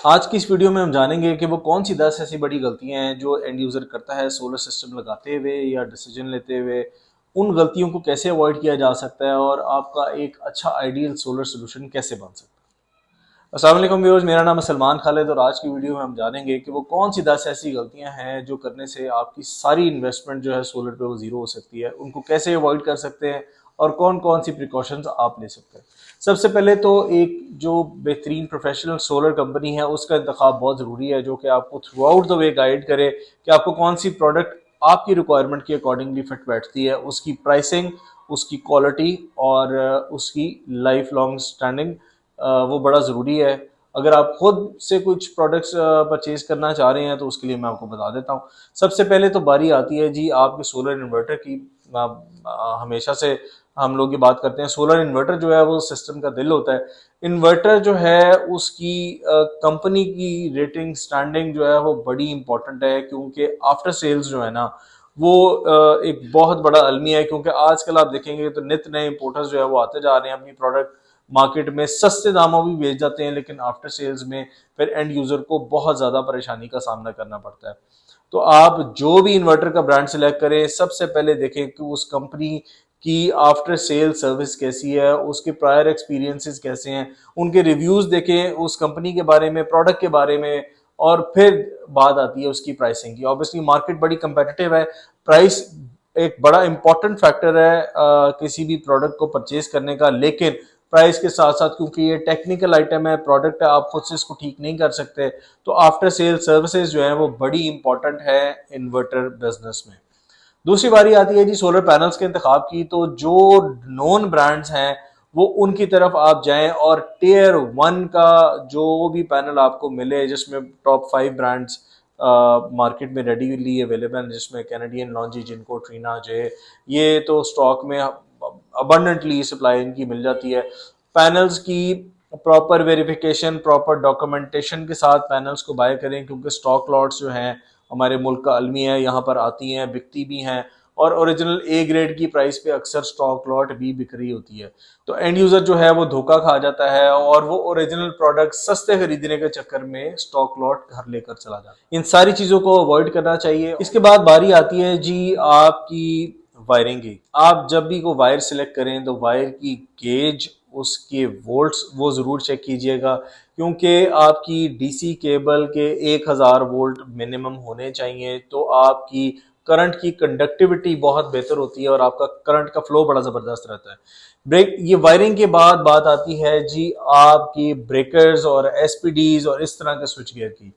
आज की इस वीडियो में हम जानेंगे कि वो कौन सी 10 ऐसी बड़ी गलतियां हैं जो एंड यूज़र करता है सोलर सिस्टम लगाते हुए या डिसीजन लेते हुए। उन गलतियों को कैसे अवॉइड किया जा सकता है और आपका एक अच्छा आइडियल सोलर सोल्यूशन कैसे बन सकता है। अस्सलाम वालेकुम व्यूअर्स, मेरा नाम है सलमान खालिद और आज की वीडियो में हम जानेंगे कि वो कौन सी 10 ऐसी गलतियां हैं जो करने से आपकी सारी इन्वेस्टमेंट जो है सोलर पे वो जीरो हो सकती है, उनको कैसे अवॉइड कर सकते हैं और कौन कौन सी प्रिकॉशंस आप ले सकते हैं। सबसे पहले तो एक जो बेहतरीन प्रोफेशनल सोलर कंपनी है उसका इंतखाब बहुत ज़रूरी है, जो कि आपको through out the way guide करे कि आपको कौन सी प्रोडक्ट आपकी रिक्वायरमेंट के अकॉर्डिंगली फिट बैठती है, उसकी प्राइसिंग, उसकी क्वालिटी और उसकी लाइफ लॉन्ग स्टैंडिंग, वो बड़ा ज़रूरी है। अगर आप खुद से कुछ प्रोडक्ट्स परचेज करना चाह रहे हैं तो उसके लिए मैं आपको बता देता हूँ। सबसे पहले तो बारी आती है जी आपके सोलर इन्वर्टर की। हमेशा से हम लोग ये बात करते हैं, सोलर इन्वर्टर जो है वो सिस्टम का दिल होता है। इन्वर्टर जो है उसकी कंपनी की रेटिंग स्टैंडिंग जो है वो बड़ी इंपॉर्टेंट है, क्योंकि आफ्टर सेल्स जो है ना वो एक बहुत बड़ा अलमिया है। क्योंकि आजकल आप देखेंगे तो नित नए इंपोर्टर्स जो है वो आते जा रहे हैं, अपनी प्रोडक्ट मार्केट में सस्ते दामों भी बेच जाते हैं, लेकिन आफ्टर सेल्स में फिर एंड यूजर को बहुत ज्यादा परेशानी का सामना करना पड़ता है। तो आप जो भी इन्वर्टर का ब्रांड सिलेक्ट करें, सबसे पहले देखें कि उस कंपनी की आफ्टर सेल सर्विस कैसी है, उसके प्रायर एक्सपीरियंसेस कैसे हैं, उनके रिव्यूज देखें उस कंपनी के बारे में, प्रोडक्ट के बारे में। और फिर बात आती है उसकी प्राइसिंग की। ऑब्वियसली मार्केट बड़ी कंपेटिटिव है, प्राइस एक बड़ा इंपॉर्टेंट फैक्टर है किसी भी प्रोडक्ट को परचेज करने का। लेकिन प्राइस के साथ साथ, क्योंकि ये टेक्निकल आइटम है, प्रोडक्ट है, आप खुद से इसको ठीक नहीं कर सकते, तो आफ्टर सेल सर्विसेज जो है वो बड़ी इंपॉर्टेंट है इन्वर्टर बिजनेस में। दूसरी बारी आती है जी सोलर पैनल्स के इंतखाब की। तो जो नॉन ब्रांड्स हैं वो उनकी तरफ आप जाएं और टियर वन का जो भी पैनल आपको मिले, जिसमें टॉप 5 ब्रांड्स मार्केट में रेडीली अवेलेबल हैं, जिसमें कैनेडियन लॉन्जी, जिनको, ट्रीना, जे, ये तो स्टॉक में अबंडेंटली सप्लाई इनकी मिल जाती है। पैनल्स की प्रॉपर वेरिफिकेशन, प्रॉपर डॉक्यूमेंटेशन के साथ पैनल्स को बाय करें, क्योंकि स्टॉक लॉट्स जो हैं हमारे मुल्क का अलमी है, यहाँ पर आती हैं, बिकती भी हैं और ओरिजिनल ए ग्रेड की प्राइस पे अक्सर स्टॉक लॉट भी बिक रही होती है। तो एंड यूजर जो है वो धोखा खा जाता है और वो ओरिजिनल प्रोडक्ट सस्ते खरीदने के चक्कर में स्टॉक लॉट घर लेकर चला जाता है। इन सारी चीजों को अवॉइड करना चाहिए। इसके बाद बारी आती है जी आपकी वायरिंग की। आप जब भी को वायर सिलेक्ट करें तो वायर की गेज, उसके वोल्ट्स वो जरूर चेक कीजिएगा, क्योंकि आपकी डीसी केबल के 1000 वोल्ट मिनिमम होने चाहिए, तो आपकी करंट की कंडक्टिविटी बहुत बेहतर होती है और आपका करंट का फ्लो बड़ा जबरदस्त रहता है। ब्रेक ये वायरिंग के बाद बात आती है जी आपकी ब्रेकर्स और एसपीडीज और इस तरह के स्विच गियर की।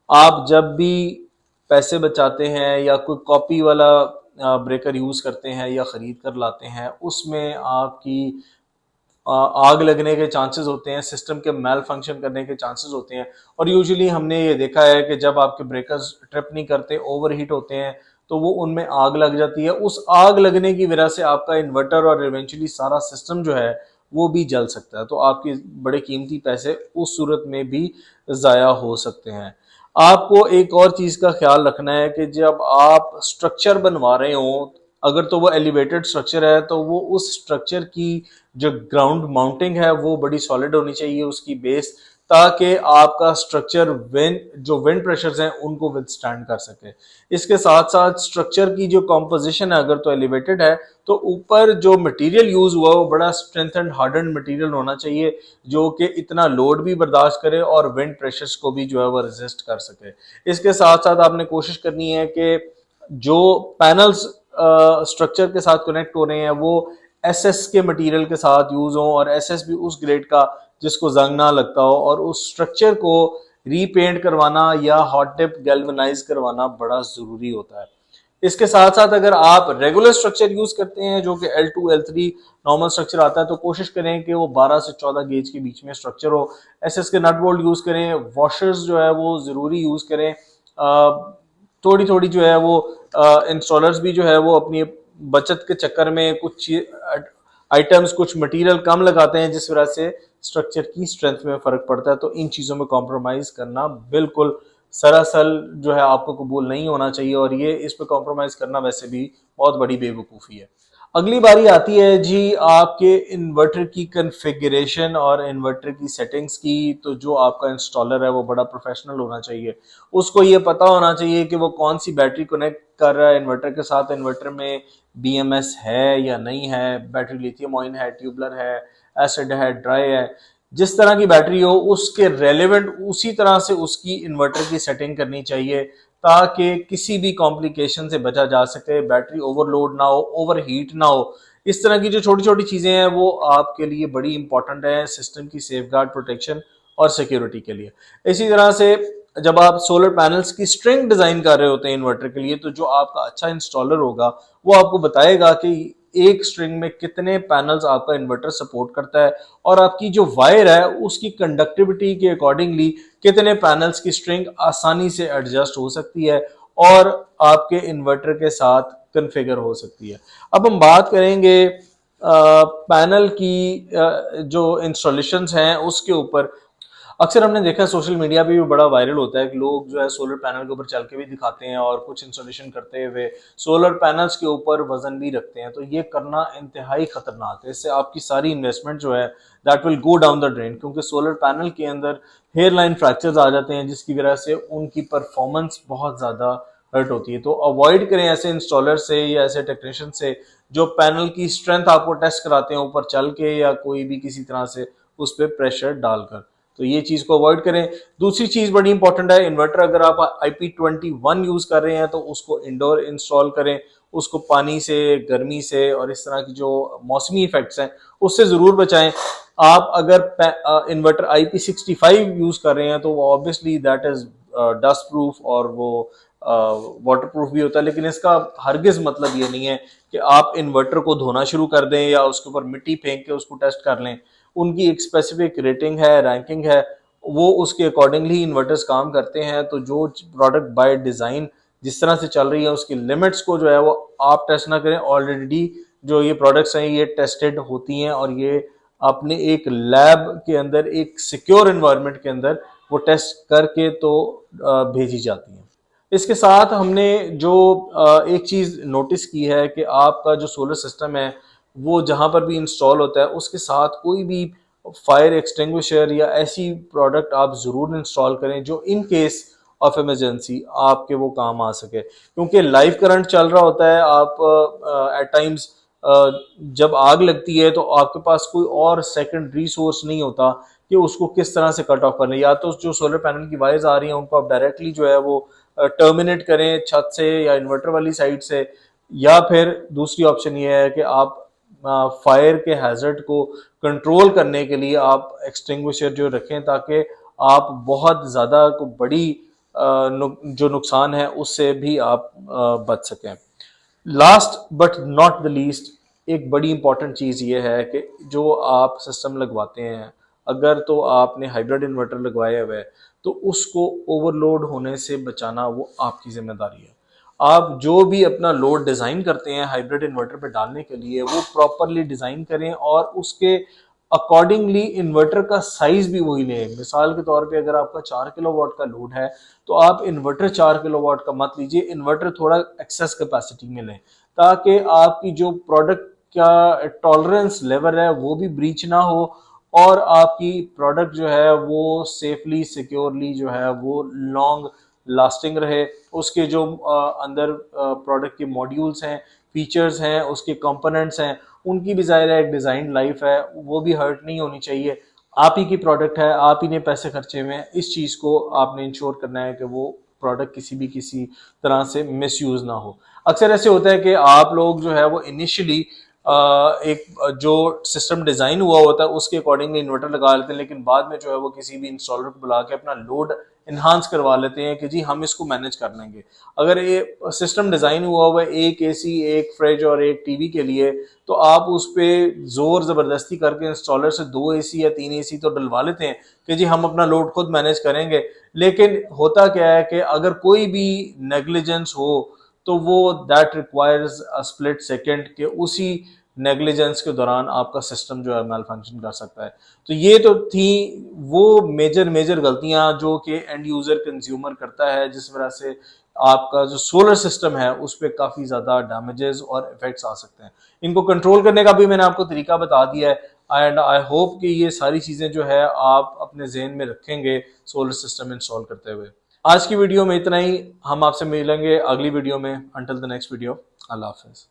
आप जब भी पैसे बचाते हैं या कोई कॉपी वाला ब्रेकर यूज करते हैं या खरीद कर लाते हैं, उसमें आपकी आग लगने के चांसेस होते हैं, सिस्टम के मेल फंक्शन करने के चांसेस होते हैं। और यूजुअली हमने ये देखा है कि जब आपके ब्रेकर्स ट्रिप नहीं करते, ओवरहीट होते हैं, तो वो उनमें आग लग जाती है। उस आग लगने की वजह से आपका इन्वर्टर और इवेंचुअली सारा सिस्टम जो है वो भी जल सकता है। तो आपके बड़े कीमती पैसे उस सूरत में भी ज़ाया हो सकते हैं। आपको एक और चीज़ का ख्याल रखना है कि जब आप स्ट्रक्चर बनवा रहे हो, अगर तो वो एलिवेटेड स्ट्रक्चर है तो वो उस स्ट्रक्चर की जो ग्राउंड माउंटिंग है वो बड़ी सॉलिड होनी चाहिए, उसकी बेस, ताकि आपका स्ट्रक्चर विंड प्रेशर्स हैं उनको विदस्टैंड कर सके। इसके साथ साथ स्ट्रक्चर की जो कॉम्पोजिशन है, अगर तो एलिवेटेड है तो ऊपर जो मटेरियल यूज हुआ वो बड़ा स्ट्रेंथ एंड हार्डन मटेरियल होना चाहिए, जो कि इतना लोड भी बर्दाश्त करे और विंड प्रेशर्स को भी जो है वो रेजिस्ट कर सके। इसके साथ साथ आपने कोशिश करनी है कि जो पैनल्स स्ट्रक्चर के साथ कनेक्ट हो रहे हैं वो एसएस के मटेरियल के साथ यूज हो, और एसएस भी उस ग्रेड का जिसको जंग ना लगता हो, और उस स्ट्रक्चर को रीपेंट करवाना या हॉट डिप गैल्वेनाइज करवाना बड़ा जरूरी होता है। इसके साथ साथ अगर आप रेगुलर स्ट्रक्चर यूज करते हैं, जो कि L2 L3 नॉर्मल स्ट्रक्चर आता है, तो कोशिश करें कि वो 12 से 14 गेज के बीच में स्ट्रक्चर हो। एसएस के नट बोल्ट यूज करें, वॉशर्स जो है वो जरूरी यूज करें। थोड़ी थोड़ी जो है वो इंस्टॉलर्स भी जो है वो अपनी बचत के चक्कर में कुछ आइटम्स, कुछ मटेरियल कम लगाते हैं, जिस वजह से स्ट्रक्चर की स्ट्रेंथ में फर्क पड़ता है। तो इन चीजों में कॉम्प्रोमाइज करना बिल्कुल सरासल जो है आपको कबूल नहीं होना चाहिए, और ये इस पे कॉम्प्रोमाइज करना वैसे भी बहुत बड़ी बेवकूफ़ी है। अगली बारी आती है जी आपके इन्वर्टर की कन्फिगरेशन और इन्वर्टर की सेटिंग्स की। तो जो आपका इंस्टॉलर है वो बड़ा प्रोफेशनल होना चाहिए। उसको ये पता होना चाहिए कि वो कौन सी बैटरी कनेक्ट कर रहा है इन्वर्टर के साथ, इन्वर्टर में बीएमएस है या नहीं है, बैटरी लिथियम आयन है, ट्यूबलर है, एसिड है, ड्राई है। जिस तरह की बैटरी हो उसके रेलेवेंट उसी तरह से उसकी इन्वर्टर की सेटिंग करनी चाहिए, ताकि किसी भी कॉम्प्लिकेशन से बचा जा सके, बैटरी ओवरलोड ना हो, ओवरहीट ना हो। इस तरह की जो छोटी छोटी चीजें हैं वो आपके लिए बड़ी इंपॉर्टेंट है सिस्टम की सेफगार्ड, प्रोटेक्शन और सिक्योरिटी के लिए। इसी तरह से जब आप सोलर पैनल्स की स्ट्रिंग डिजाइन कर रहे होते हैं इन्वर्टर के लिए, तो जो आपका अच्छा इंस्टॉलर होगा वो आपको बताएगा कि एक स्ट्रिंग में कितने पैनल्स आपका इन्वर्टर सपोर्ट करता है, और आपकी जो वायर है उसकी कंडक्टिविटी के अकॉर्डिंगली कितने पैनल्स की स्ट्रिंग आसानी से एडजस्ट हो सकती है और आपके इन्वर्टर के साथ कन्फिगर हो सकती है। अब हम बात करेंगे पैनल की जो इंस्टॉलेशंस हैं उसके ऊपर। अक्सर हमने देखा सोशल मीडिया पे भी बड़ा वायरल होता है कि लोग जो है सोलर पैनल के ऊपर चल के भी दिखाते हैं और कुछ इंस्टॉलेशन करते हुए सोलर पैनल्स के ऊपर वजन भी रखते हैं। तो ये करना इंतहाई खतरनाक है, इससे आपकी सारी इन्वेस्टमेंट जो है that will go down the drain, क्योंकि सोलर पैनल के अंदर हेयर लाइन फ्रैक्चर्स आ जाते हैं जिसकी वजह से उनकी परफॉर्मेंस बहुत ज़्यादा हर्ट होती है। तो अवॉइड करें ऐसे इंस्टॉलर से या ऐसे टेक्नीशियन से जो पैनल की स्ट्रेंथ आपको टेस्ट कराते हैं ऊपर चल के या कोई भी किसी तरह से उस पर प्रेशर डालकर। तो ये चीज को अवॉइड करें। दूसरी चीज बड़ी इंपॉर्टेंट है, इन्वर्टर अगर आप IP21 यूज कर रहे हैं तो उसको इंडोर इंस्टॉल करें, उसको पानी से, गर्मी से और इस तरह की जो मौसमी इफेक्ट्स हैं उससे जरूर बचाएं। आप अगर इन्वर्टर IP65 यूज कर रहे हैं तो वो obviously that is dust proof और वो वाटर प्रूफ भी होता है, लेकिन इसका हरगिज मतलब ये नहीं है कि आप इन्वर्टर को धोना शुरू कर दें या उसके ऊपर मिट्टी फेंक के उसको टेस्ट कर लें। उनकी एक स्पेसिफिक रेटिंग है, रैंकिंग है, वो उसके अकॉर्डिंगली इन्वर्टर्स काम करते हैं। तो जो प्रोडक्ट बाय डिज़ाइन जिस तरह से चल रही है उसकी लिमिट्स को जो है वो आप टेस्ट ना करें। ऑलरेडी जो ये प्रोडक्ट्स हैं ये टेस्टेड होती हैं और ये अपने एक लैब के अंदर एक सिक्योर एनवायरनमेंट के अंदर वो टेस्ट करके तो भेजी जाती हैं। इसके साथ हमने जो एक चीज़ नोटिस की है कि आपका जो सोलर सिस्टम है वो जहाँ पर भी इंस्टॉल होता है उसके साथ कोई भी फायर एक्सटिंग्विशर या ऐसी प्रोडक्ट आप ज़रूर इंस्टॉल करें जो इन केस ऑफ इमरजेंसी आपके वो काम आ सके, क्योंकि लाइव करंट चल रहा होता है। आप एट टाइम्स जब आग लगती है तो आपके पास कोई और सेकंड रिसोर्स नहीं होता कि उसको किस तरह से कट ऑफ करना। या तो जो सोलर पैनल की वायर्स आ रही हैं उनको आप डायरेक्टली जो है वो टर्मिनेट करें छत से या इन्वर्टर वाली साइड से, या फिर दूसरी ऑप्शन ये है कि आप फायर के हैजर्ड को कंट्रोल करने के लिए आप एक्सटिंग्विशर जो रखें, ताकि आप बहुत ज़्यादा को बड़ी जो नुकसान है उससे भी आप बच सकें। Last but not the least, एक बड़ी इंपॉर्टेंट चीज़ ये है कि जो आप सिस्टम लगवाते हैं, अगर तो आपने हाइब्रिड इन्वर्टर लगवाया हुआ है तो उसको ओवरलोड होने से बचाना वो आपकी जिम्मेदारी है। आप जो भी अपना लोड डिज़ाइन करते हैं हाइब्रिड इन्वर्टर पे डालने के लिए वो प्रॉपरली डिज़ाइन करें और उसके अकॉर्डिंगली इन्वर्टर का साइज भी वही लें। मिसाल के तौर पे अगर आपका 4 किलोवाट का लोड है तो आप इन्वर्टर 4 किलोवाट का मत लीजिए, इन्वर्टर थोड़ा एक्सेस कैपेसिटी में लें, ताकि आपकी जो प्रोडक्ट का टॉलरेंस लेवल है वो भी ब्रीच ना हो और आपकी प्रोडक्ट जो है वो सेफली सिक्योरली जो है वो लॉन्ग लास्टिंग रहे। उसके जो अंदर प्रोडक्ट के मॉड्यूल्स हैं, फीचर्स हैं, उसके कंपोनेंट्स हैं, उनकी भी ज़ाहिर है एक डिज़ाइन लाइफ है, वो भी हर्ट नहीं होनी चाहिए। आप ही की प्रोडक्ट है, आप ही ने पैसे खर्चे हुए हैं, इस चीज़ को आपने इंश्योर करना है कि वो प्रोडक्ट किसी तरह से मिसयूज ना हो। अक्सर ऐसे होता है कि आप लोग जो है वो इनिशियली एक जो सिस्टम डिज़ाइन हुआ होता है उसके अकॉर्डिंगली इन्वर्टर लगा लेते हैं, लेकिन बाद में जो है वो किसी भी इंस्टॉलर को बुला के अपना लोड इन्हांस करवा लेते हैं कि जी हम इसको मैनेज कर लेंगे। अगर ये सिस्टम डिज़ाइन हुआ हुआ है एक एसी, एक फ्रिज और एक टीवी के लिए, तो आप उस पर जोर ज़बरदस्ती करके इंस्टॉलर से 2 एसी या 3 एसी तो डलवा लेते हैं कि जी हम अपना लोड खुद मैनेज करेंगे। लेकिन होता क्या है कि अगर कोई भी नेग्लिजेंस हो तो वो that requires a split second के उसी नेग्लिजेंस के दौरान आपका सिस्टम जो है मेल फंक्शन कर सकता है। तो ये तो थी वो मेजर मेजर गलतियां जो कि एंड यूजर कंज्यूमर करता है, जिस वजह से आपका जो सोलर सिस्टम है उस पर काफ़ी ज़्यादा डैमेजेस और इफेक्ट्स आ सकते हैं। इनको कंट्रोल करने का भी मैंने आपको तरीका बता दिया है, एंड आई होप कि ये सारी चीज़ें जो है आप अपने जहन में रखेंगे सोलर सिस्टम इंस्टॉल करते हुए। आज की वीडियो में इतना ही, हम आपसे मिलेंगे अगली वीडियो में। अंटिल द नेक्स्ट वीडियो, अल्लाह हाफिज़।